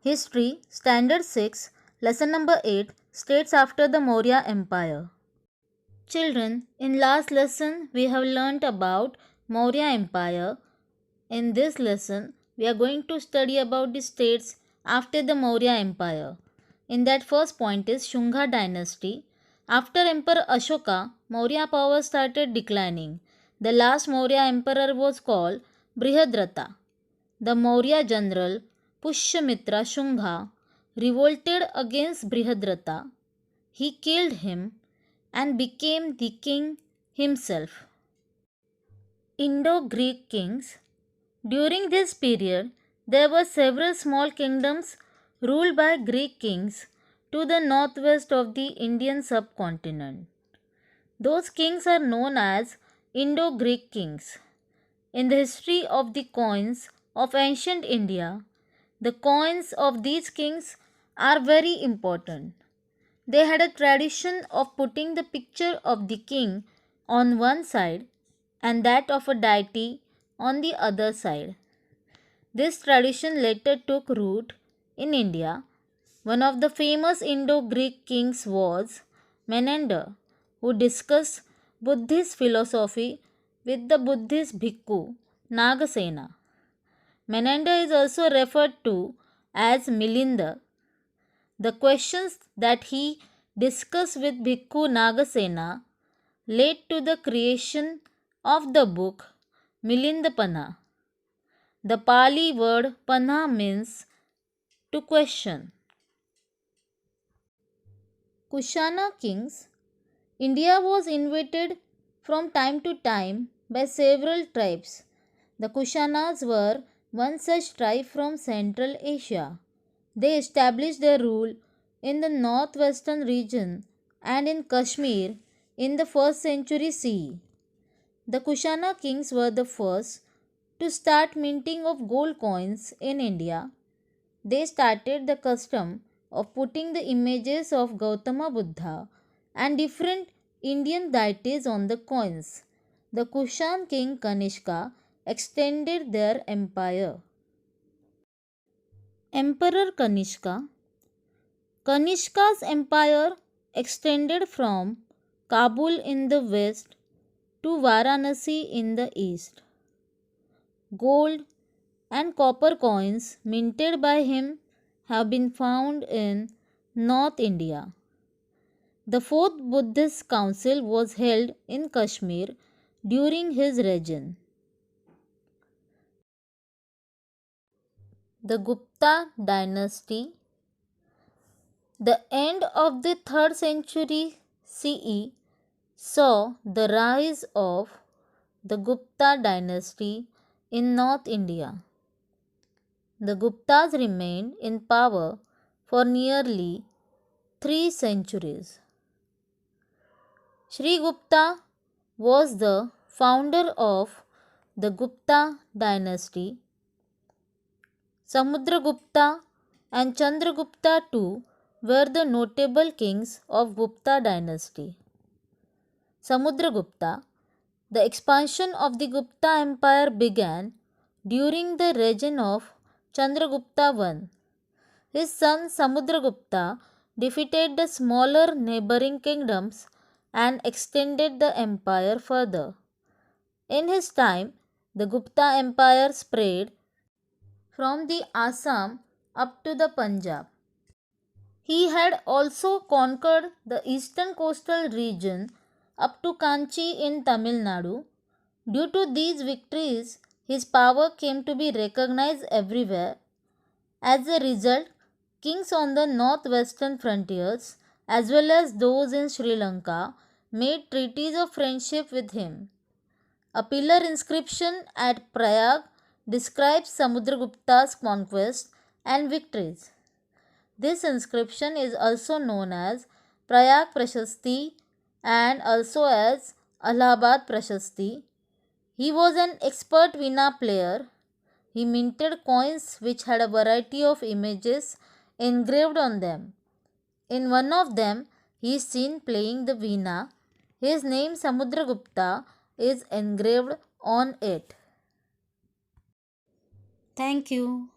History, Standard 6, Lesson number 8 states after the Maurya Empire. Children, in last lesson we have learnt about Maurya Empire. In this lesson, we are going to study about the states after the Maurya Empire. In that first point is Shunga dynasty. After Emperor Ashoka, Maurya power started declining. The last Maurya emperor was called Brihadrata. The Maurya general Pushyamitra Shunga revolted against Brihadrata. He killed him and became the king himself. Indo-Greek kings. During this period, there were several small kingdoms ruled by Greek kings to the northwest of the Indian subcontinent. Those kings are known as Indo-Greek kings. In the history of the coins of ancient India, the coins of these kings are very important. They had a tradition of putting the picture of the king on one side and that of a deity on the other side. This tradition later took root in India. One of the famous Indo-Greek kings was Menander, who discussed Buddhist philosophy with the Buddhist bhikkhu Nagasena. Menander is also referred to as Milinda. The questions that he discussed with bhikkhu Nagasena led to the creation of the book Milindapana. The Pali word Panha means to question. Kushana kings. India was invaded from time to time by several tribes. The Kushanas were one such tribe from Central Asia. They established their rule in the northwestern region and in Kashmir in the 1st century CE. The Kushana kings were the first to start minting of gold coins in India. They started the custom of putting the images of Gautama Buddha and different Indian deities on the coins. The Kushan king Kanishka extended their empire. Emperor Kanishka. Kanishka's empire extended from Kabul in the west to Varanasi in the east. Gold and copper coins minted by him have been found in North India. The fourth Buddhist council was held in Kashmir during his reign. The Gupta dynasty. The end of the 3rd century CE saw the rise of the Gupta dynasty in North India. The Guptas remained in power for nearly 3 centuries. Sri Gupta was the founder of the Gupta dynasty. Samudragupta and Chandragupta too were the notable kings of Gupta dynasty. Samudragupta. The expansion of the Gupta empire began during the reign of Chandragupta I. His son Samudragupta defeated the smaller neighboring kingdoms and extended the empire further. In his time, the Gupta empire spread from the Assam up to the Punjab. He had also conquered the eastern coastal region up to Kanchi in Tamil Nadu. Due to these victories, his power came to be recognized everywhere. As a result, kings on the northwestern frontiers, as well as those in Sri Lanka, made treaties of friendship with him. A pillar inscription at Prayag describes Samudragupta's conquest and victories. This inscription is also known as Prayag Prashasti and also as Allahabad Prashasti. He was an expert veena player. He minted coins which had a variety of images engraved on them. In one of them, he is seen playing the veena. His name Samudragupta is engraved on it. Thank you.